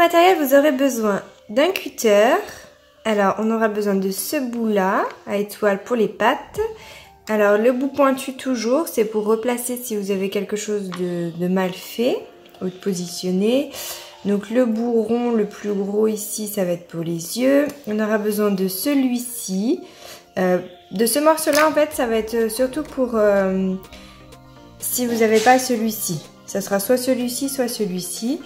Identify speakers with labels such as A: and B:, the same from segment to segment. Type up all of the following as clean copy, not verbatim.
A: matériel, vous aurez besoin d'un cutter. Alors, on aura besoin de ce bout-là, à étoile pour les pattes. Alors, le bout pointu toujours, c'est pour replacer si vous avez quelque chose de mal fait ou de positionner. Donc, le bout rond, le plus gros ici, ça va être pour les yeux. On aura besoin de celui-ci. De ce morceau-là, en fait, ça va être surtout pour si vous n'avez pas celui-ci. Ça sera soit celui-ci, soit celui-ci.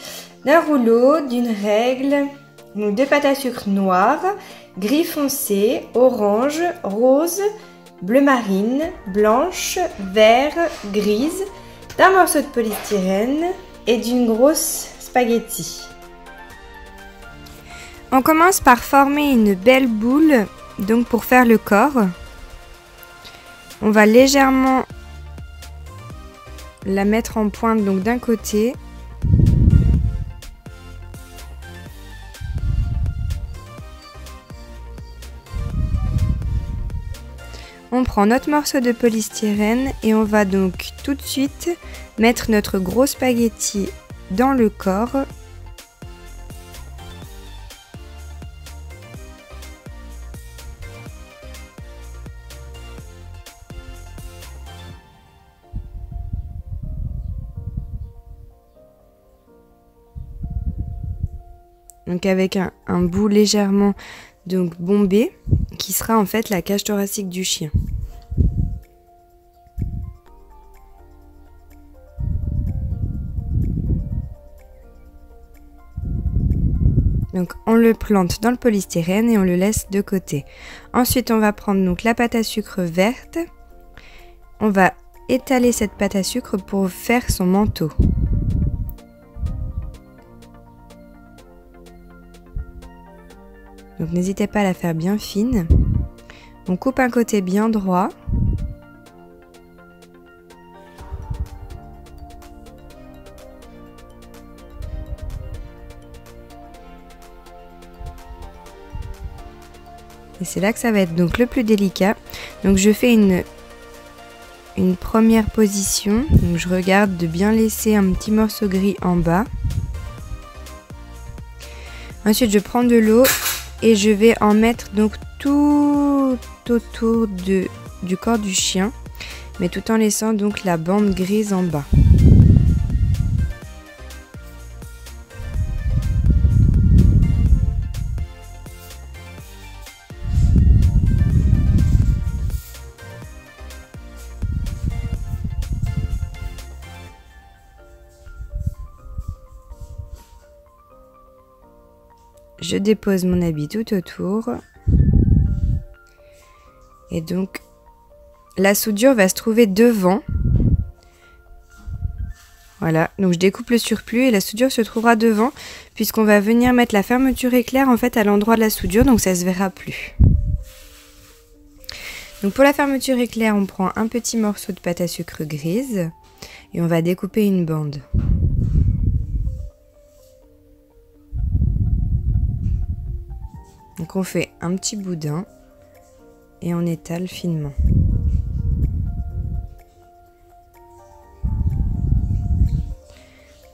A: D'un rouleau, d'une règle, donc de pâte à sucre noire, gris foncé, orange, rose, bleu marine, blanche, vert, grise, d'un morceau de polystyrène et d'une grosse spaghetti. On commence par former une belle boule, donc pour faire le corps. On va légèrement la mettre en pointe, donc d'un côté. On prend notre morceau de polystyrène et on va donc tout de suite mettre notre gros spaghetti dans le corps. Donc avec un bout légèrement donc bombé qui sera en fait la cage thoracique du chien. Donc on le plante dans le polystyrène et on le laisse de côté. Ensuite on va prendre donc la pâte à sucre verte. On va étaler cette pâte à sucre pour faire son manteau. Donc n'hésitez pas à la faire bien fine. On coupe un côté bien droit. Et c'est là que ça va être donc le plus délicat. Donc je fais une première position. Donc je regarde de bien laisser un petit morceau gris en bas. Ensuite je prends de l'eau. Et je vais en mettre donc tout autour du corps du chien, mais tout en laissant donc la bande grise en bas. Je dépose mon habit tout autour. Et donc, la soudure va se trouver devant. Voilà, donc je découpe le surplus et la soudure se trouvera devant, puisqu'on va venir mettre la fermeture éclair en fait à l'endroit de la soudure, donc ça se verra plus. Donc pour la fermeture éclair, on prend un petit morceau de pâte à sucre grise et on va découper une bande. Donc on fait un petit boudin et on étale finement.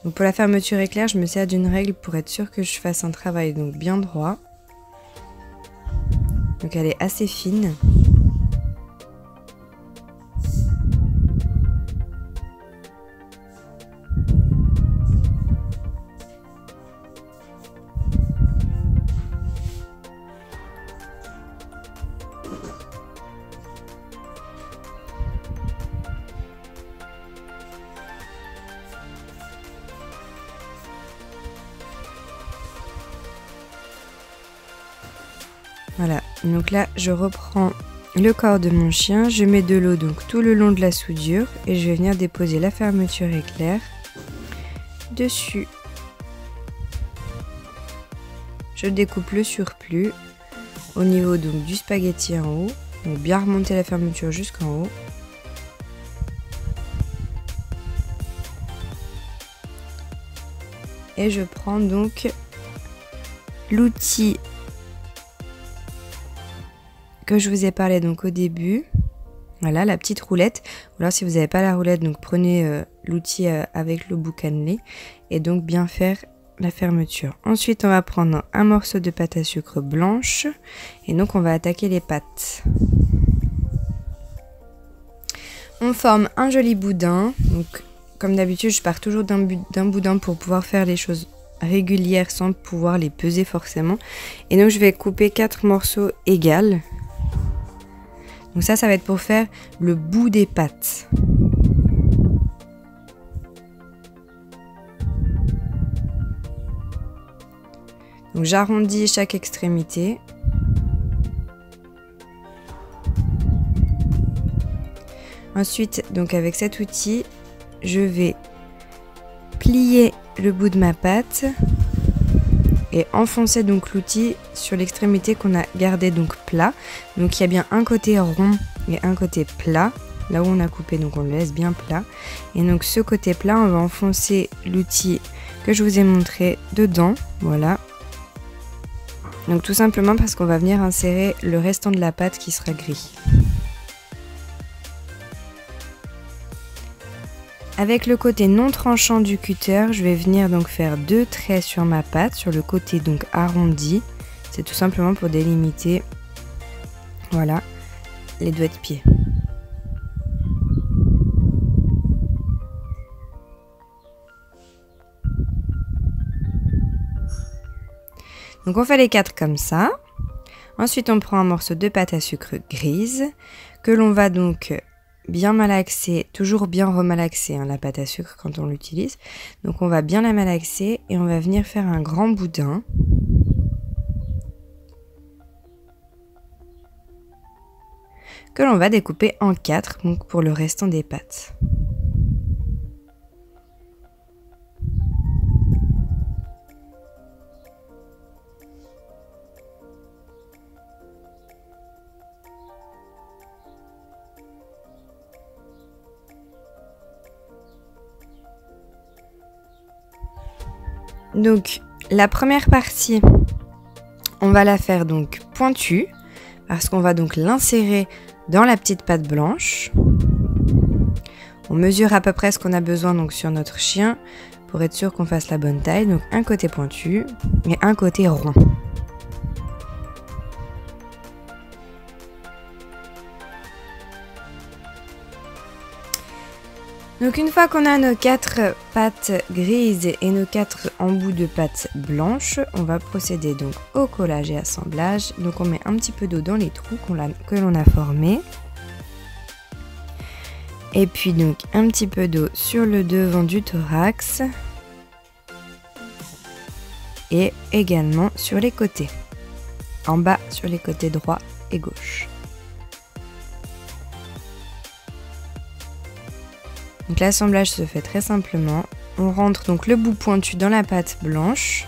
A: Donc pour la fermeture éclair, je me sers d'une règle pour être sûr que je fasse un travail donc bien droit. Donc elle est assez fine. Voilà, donc là je reprends le corps de mon chien, je mets de l'eau donc tout le long de la soudure et je vais venir déposer la fermeture éclair dessus. Je découpe le surplus au niveau donc du spaghetti en haut, donc bien remonter la fermeture jusqu'en haut. Et je prends donc l'outil que je vous ai parlé donc au début, voilà la petite roulette, ou alors si vous n'avez pas la roulette, donc prenez l'outil avec le bout cannelé et donc bien faire la fermeture. Ensuite, on va prendre un morceau de pâte à sucre blanche et donc on va attaquer les pâtes. On forme un joli boudin. Donc, comme d'habitude, je pars toujours d'un boudin pour pouvoir faire les choses régulières sans pouvoir les peser forcément. Et donc, je vais couper 4 morceaux égaux. Donc ça va être pour faire le bout des pâtes. Donc j'arrondis chaque extrémité. Ensuite, donc avec cet outil, je vais plier le bout de ma pâte et enfoncer donc l'outil sur l'extrémité qu'on a gardé donc plat. Donc il y a bien un côté rond et un côté plat. Là où on a coupé, donc on le laisse bien plat. Et donc ce côté plat, on va enfoncer l'outil que je vous ai montré dedans. Voilà. Donc tout simplement parce qu'on va venir insérer le restant de la pâte qui sera gris. Avec le côté non tranchant du cutter, je vais venir donc faire 2 traits sur ma pâte, sur le côté donc arrondi. C'est tout simplement pour délimiter, voilà, les doigts de pied. Donc on fait les 4 comme ça. Ensuite on prend un morceau de pâte à sucre grise que l'on va donc bien malaxer, toujours bien remalaxer la pâte à sucre quand on l'utilise. Donc on va bien la malaxer et on va venir faire un grand boudin. Que l'on va découper en 4 donc pour le restant des pâtes. Donc la première partie, on va la faire donc pointue parce qu'on va donc l'insérer dans la petite pâte blanche. On mesure à peu près ce qu'on a besoin donc sur notre chien pour être sûr qu'on fasse la bonne taille. Donc un côté pointu et un côté rond. Donc une fois qu'on a nos 4 pâtes grises et nos 4 embouts de pâte blanche, on va procéder donc au collage et assemblage. Donc on met un petit peu d'eau dans les trous que l'on a formés. Et puis donc un petit peu d'eau sur le devant du thorax. Et également sur les côtés. En bas sur les côtés droit et gauche. Donc l'assemblage se fait très simplement. On rentre donc le bout pointu dans la pâte blanche.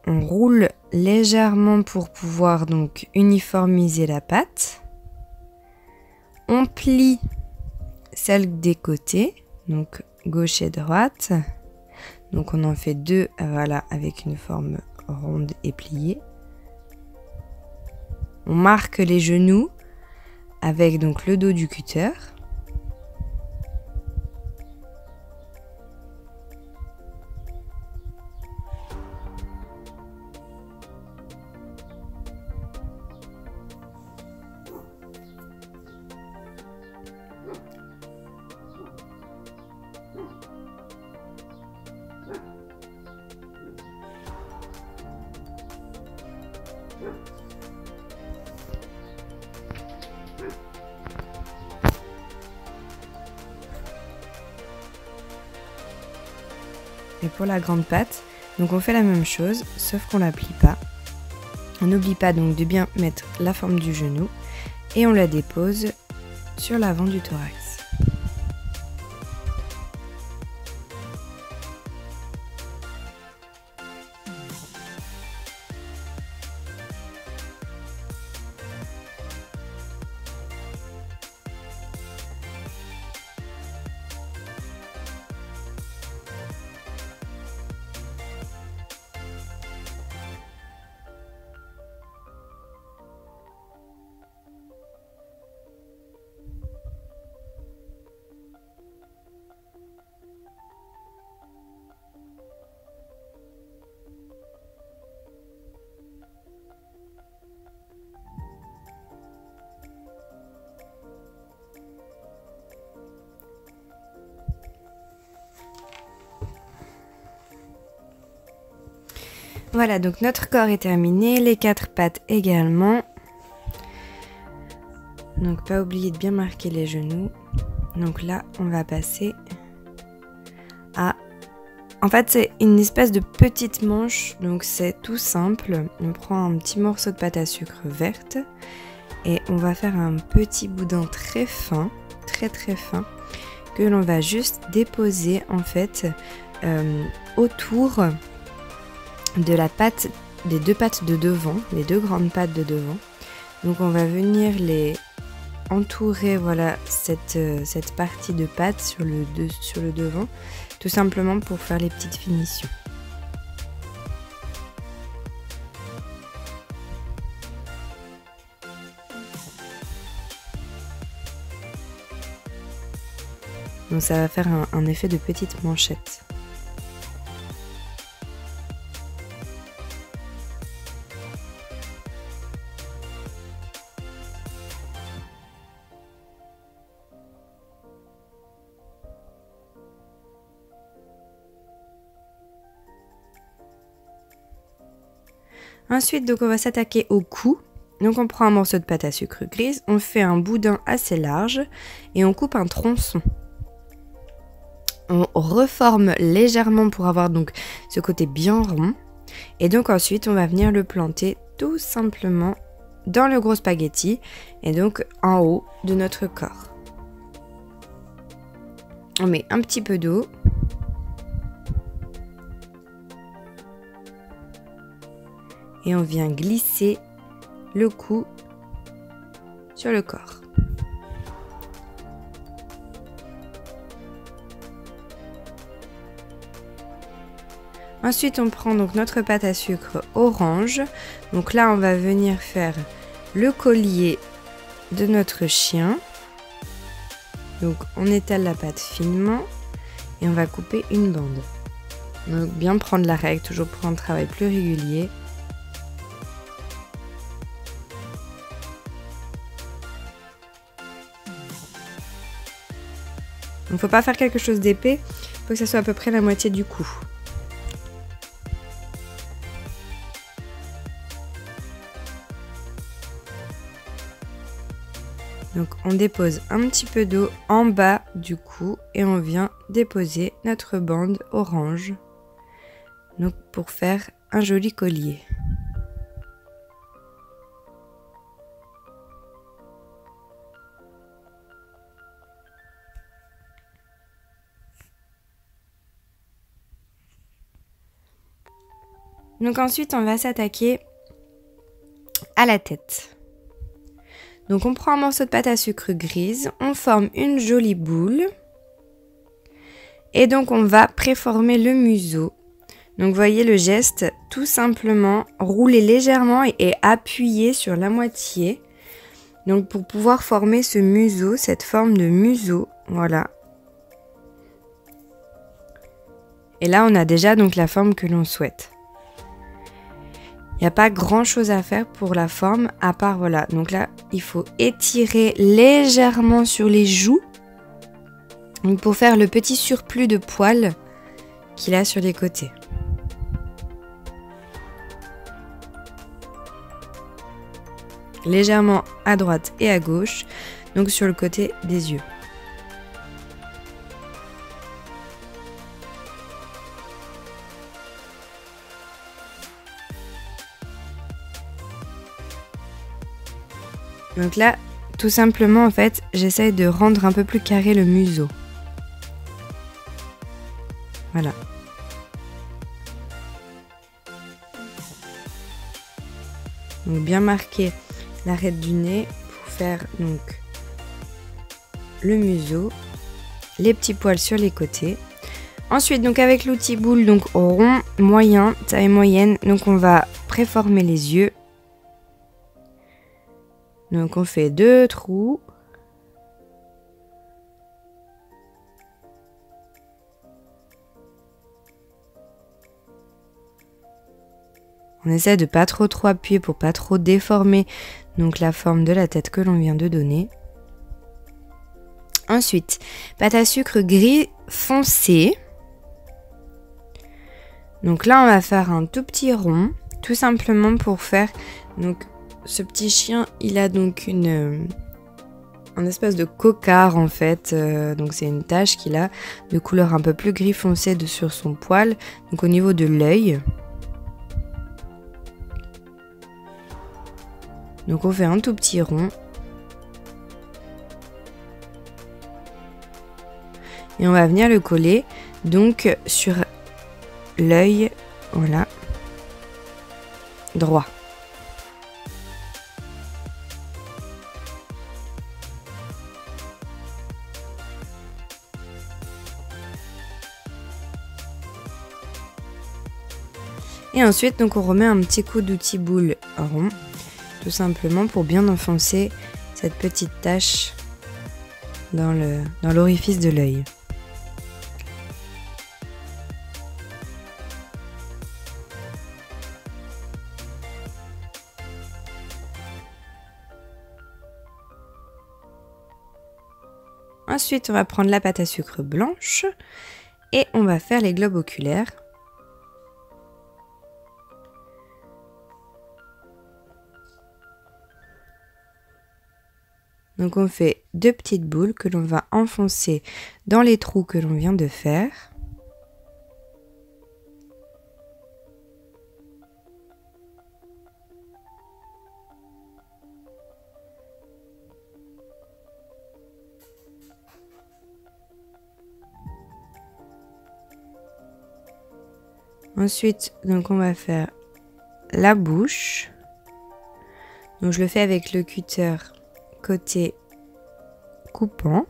A: On roule légèrement pour pouvoir donc uniformiser la pâte. On plie celle des côtés, donc gauche et droite. Donc on en fait 2, voilà, avec une forme ronde et pliée. On marque les genoux avec donc le dos du cutter. Et pour la grande pâte, donc on fait la même chose, sauf qu'on la plie pas. On n'oublie pas donc de bien mettre la forme du genou et on la dépose sur l'avant du thorax. Voilà, donc notre corps est terminé, les 4 pattes également. Donc pas oublier de bien marquer les genoux. Donc là, on va passer à... En fait, c'est une espèce de petite manche, donc c'est tout simple. On prend un petit morceau de pâte à sucre verte et on va faire un petit boudin très fin, très fin, que l'on va juste déposer en fait autour de la pâte, des 2 pattes de devant, les 2 grandes pattes de devant. Donc on va venir les entourer, voilà, cette partie de pâte sur le devant, tout simplement pour faire les petites finitions. Donc ça va faire un effet de petite manchette. Ensuite, donc on va s'attaquer au cou. Donc on prend un morceau de pâte à sucre grise, on fait un boudin assez large et on coupe un tronçon. On reforme légèrement pour avoir donc ce côté bien rond. Et donc ensuite, on va venir le planter tout simplement dans le gros spaghetti et donc en haut de notre corps. On met un petit peu d'eau. Et on vient glisser le cou sur le corps. Ensuite, on prend donc notre pâte à sucre orange. Donc là, on va venir faire le collier de notre chien. Donc on étale la pâte finement et on va couper une bande. Donc bien prendre la règle, toujours pour un travail plus régulier. Il ne faut pas faire quelque chose d'épais, il faut que ça soit à peu près la moitié du cou. Donc on dépose un petit peu d'eau en bas du cou et on vient déposer notre bande orange. Donc pour faire un joli collier. Donc ensuite, on va s'attaquer à la tête. Donc on prend un morceau de pâte à sucre grise, on forme une jolie boule. Et donc on va préformer le museau. Donc voyez le geste, tout simplement rouler légèrement et appuyer sur la moitié. Donc pour pouvoir former ce museau, cette forme de museau, voilà. Et là on a déjà donc la forme que l'on souhaite. Il n'y a pas grand chose à faire pour la forme, à part voilà. Donc là, il faut étirer légèrement sur les joues. Donc pour faire le petit surplus de poils qu'il a sur les côtés. Légèrement à droite et à gauche, donc sur le côté des yeux. Donc là, tout simplement, en fait, j'essaye de rendre un peu plus carré le museau. Voilà. Donc bien marquer l'arête du nez pour faire donc le museau, les petits poils sur les côtés. Ensuite, donc avec l'outil boule, donc rond, moyen, taille moyenne, donc on va préformer les yeux. Donc on fait 2 trous. On essaie de pas trop appuyer pour pas trop déformer donc la forme de la tête que l'on vient de donner. Ensuite, pâte à sucre gris foncé.
B: Donc là, on va faire un tout petit rond, tout simplement pour faire... Donc, ce petit chien, il a donc un espèce de cocard en fait. Donc, c'est une tache qu'il a de couleur un peu plus gris foncé sur son poil. Donc, au niveau de l'œil. Donc, on fait un tout petit rond. Et on va venir le coller donc sur l'œil, voilà, droit. Et ensuite, donc on remet un petit coup d'outil boule rond, tout simplement pour bien enfoncer cette petite tache dans l'orifice de l'œil. Ensuite, on va prendre la pâte à sucre blanche et on va faire les globes oculaires. Donc on fait 2 petites boules que l'on va enfoncer dans les trous que l'on vient de faire. Ensuite, donc on va faire la bouche. Donc je le fais avec le cutter côté coupant.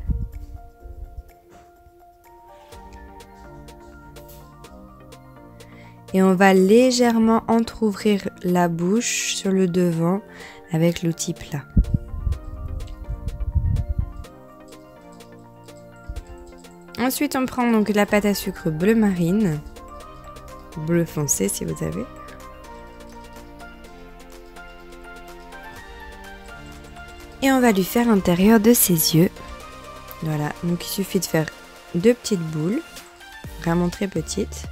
B: Et on va légèrement entrouvrir la bouche sur le devant avec l'outil plat. Ensuite, on prend donc la pâte à sucre bleu marine, bleu foncé si vous avez. Et on va lui faire l'intérieur de ses yeux. Voilà, donc il suffit de faire 2 petites boules, vraiment très petites.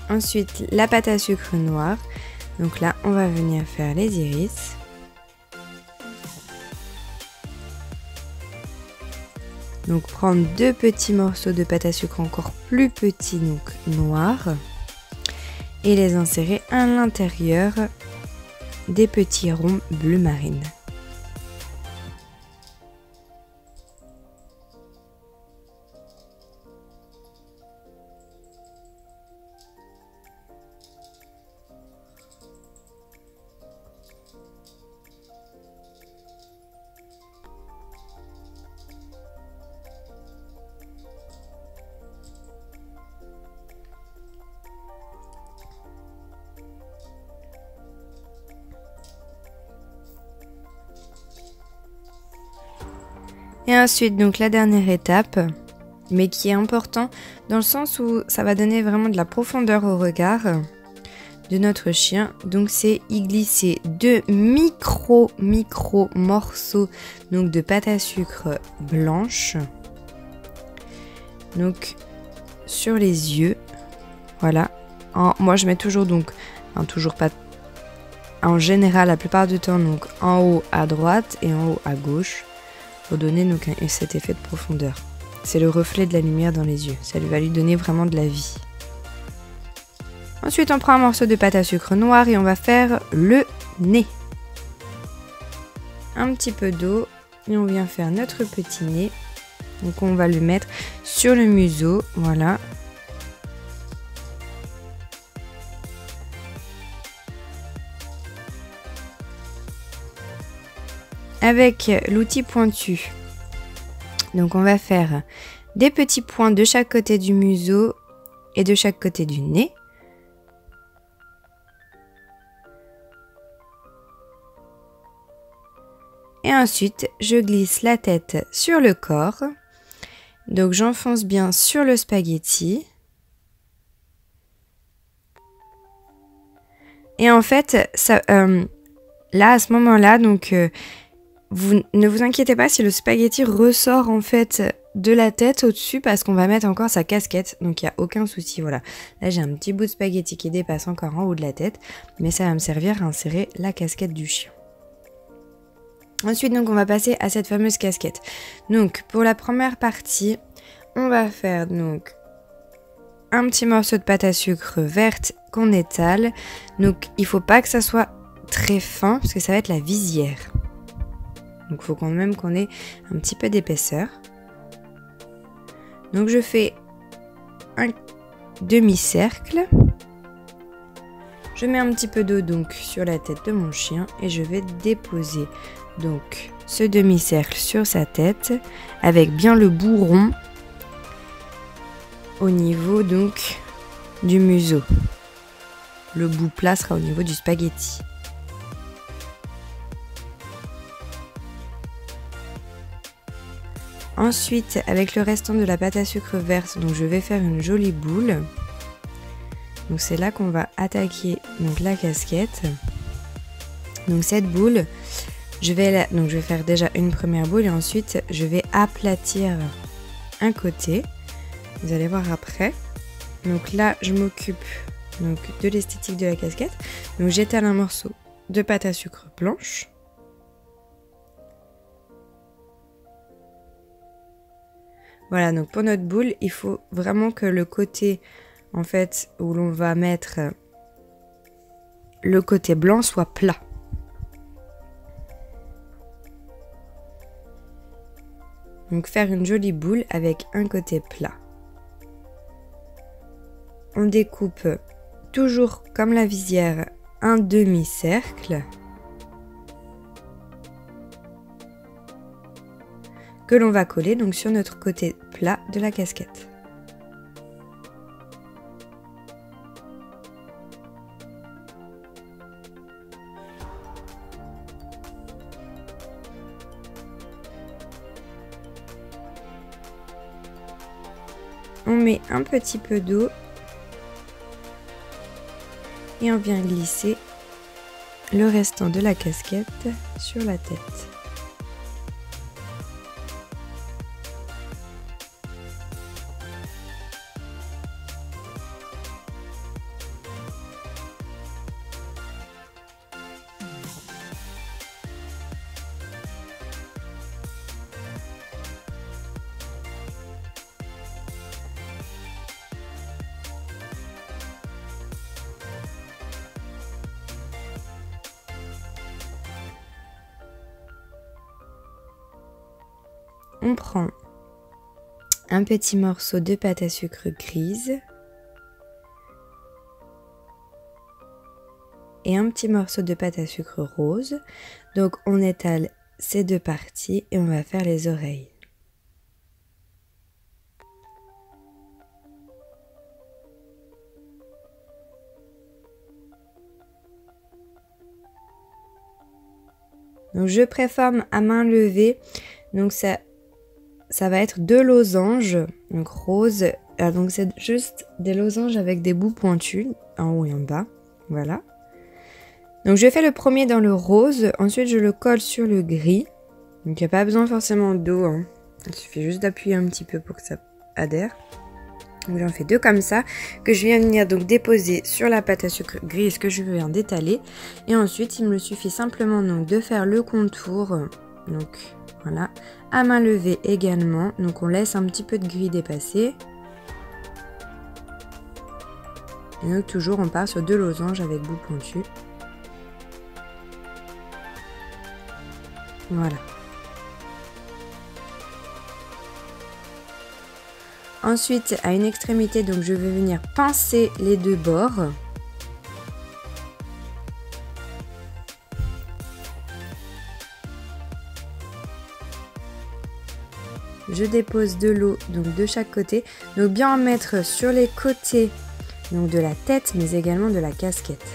B: Ensuite, la pâte à sucre noire. Donc là, on va venir faire les iris. Donc prendre 2 petits morceaux de pâte à sucre encore plus petits, donc noirs. Et les insérer à l'intérieur des petits ronds bleu marine. Et ensuite, donc la dernière étape, mais qui est important dans le sens où ça va donner vraiment de la profondeur au regard de notre chien. Donc c'est y glisser 2 micro morceaux donc de pâte à sucre blanche. Donc sur les yeux, voilà. Moi je mets toujours donc, toujours pas, en général la plupart du temps donc en haut à droite et en haut à gauche. Pour donner donc cet effet de profondeur. C'est le reflet de la lumière dans les yeux. Ça va lui donner vraiment de la vie. Ensuite, on prend un morceau de pâte à sucre noire et on va faire le nez. Un petit peu d'eau et on vient faire notre petit nez. Donc on va le mettre sur le museau. Voilà. Avec l'outil pointu, donc on va faire des petits points de chaque côté du museau et de chaque côté du nez. Et ensuite, je glisse la tête sur le corps. Donc j'enfonce bien sur le spaghetti. Et en fait, ça, là à ce moment-là, donc vous ne vous inquiétez pas si le spaghetti ressort en fait de la tête au-dessus parce qu'on va mettre encore sa casquette, donc il n'y a aucun souci, voilà. Là j'ai un petit bout de spaghetti qui dépasse encore en haut de la tête, mais ça va me servir à insérer la casquette du chien. Ensuite donc on va passer à cette fameuse casquette. Donc pour la première partie, on va faire donc un petit morceau de pâte à sucre verte qu'on étale. Donc il faut pas que ça soit très fin parce que ça va être la visière. Donc il faut quand même qu'on ait un petit peu d'épaisseur. Donc je fais un demi-cercle. Je mets un petit peu d'eau donc sur la tête de mon chien et je vais déposer donc ce demi-cercle sur sa tête avec bien le bout rond au niveau donc du museau. Le bout plat sera au niveau du spaghetti. Ensuite, avec le restant de la pâte à sucre verte, donc je vais faire une jolie boule. Donc c'est là qu'on va attaquer donc la casquette. Donc cette boule, je vais faire déjà une première boule et ensuite je vais aplatir un côté. Vous allez voir après. Donc là, je m'occupe donc de l'esthétique de la casquette. Donc j'étale un morceau de pâte à sucre blanche. Voilà, donc pour notre boule, il faut vraiment que le côté, en fait, où l'on va mettre le côté blanc soit plat. Donc faire une jolie boule avec un côté plat. On découpe toujours comme la visière un demi-cercle que l'on va coller donc sur notre côté plat de la casquette. On met un petit peu d'eau et on vient glisser le restant de la casquette sur la tête. On prend un petit morceau de pâte à sucre grise et un petit morceau de pâte à sucre rose. Donc on étale ces deux parties et on va faire les oreilles. Donc je préforme à main levée. Donc ça va être deux losanges, donc rose. Donc c'est juste des losanges avec des bouts pointus, en haut et en bas. Voilà. Donc je fais le premier dans le rose, ensuite je le colle sur le gris. Donc il n'y a pas besoin forcément d'eau, hein. Il suffit juste d'appuyer un petit peu pour que ça adhère. Donc j'en fais deux comme ça, que je viens venir donc déposer sur la pâte à sucre grise que je viens d'étaler. Et ensuite il me suffit simplement donc de faire le contour, donc voilà, à main levée également. Donc on laisse un petit peu de gris dépasser. Et donc toujours on part sur deux losanges avec bout pointu. Voilà. Ensuite, à une extrémité, donc je vais venir pincer les deux bords. Je dépose de l'eau donc de chaque côté. Donc bien en mettre sur les côtés donc de la tête, mais également de la casquette.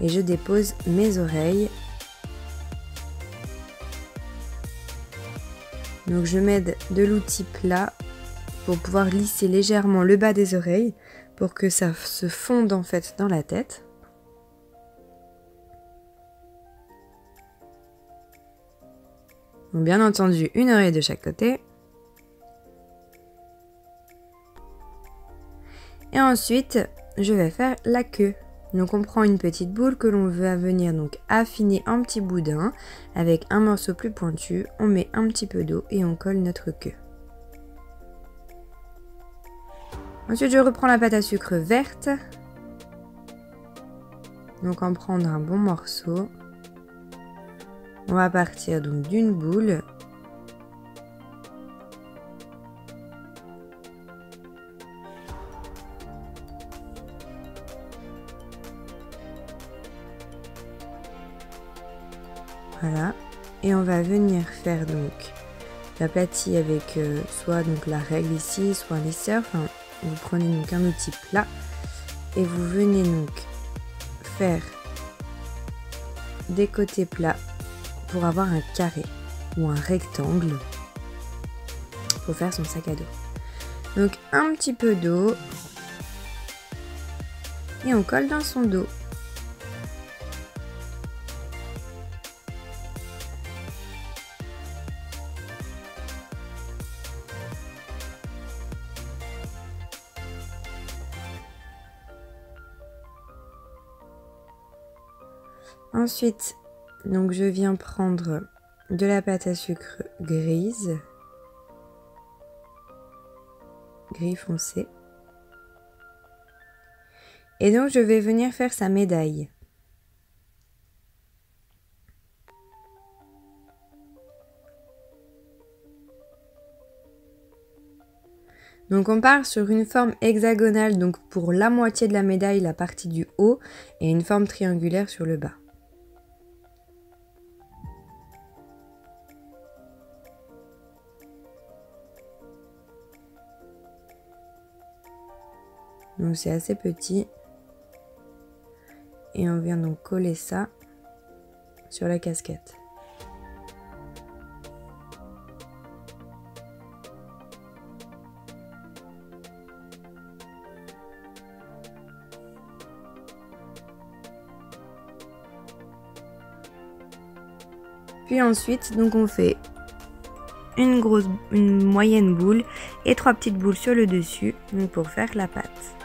B: Et je dépose mes oreilles. Donc je mets de l'outil plat pour pouvoir lisser légèrement le bas des oreilles pour que ça se fonde en fait dans la tête. Donc bien entendu, une oreille de chaque côté. Et ensuite, je vais faire la queue. Donc on prend une petite boule que l'on va venir donc affiner en petits boudins avec un morceau plus pointu. On met un petit peu d'eau et on colle notre queue. Ensuite, je reprends la pâte à sucre verte. Donc en prendre un bon morceau. On va partir donc d'une boule. Voilà. Et on va venir faire donc l'aplati avec soit donc la règle ici, soit un lisseur. Enfin, vous prenez donc un outil plat et vous venez donc faire des côtés plats pour avoir un carré ou un rectangle pour faire son sac à dos. Donc un petit peu d'eau et on colle dans son dos. Ensuite, donc je viens prendre de la pâte à sucre grise, gris foncé. Et donc je vais venir faire sa médaille. Donc on part sur une forme hexagonale, donc pour la moitié de la médaille, la partie du haut, et une forme triangulaire sur le bas. Donc c'est assez petit. Et on vient donc coller ça sur la casquette. Puis ensuite, donc on fait une moyenne boule et 3 petites boules sur le dessus, donc pour faire la pâte.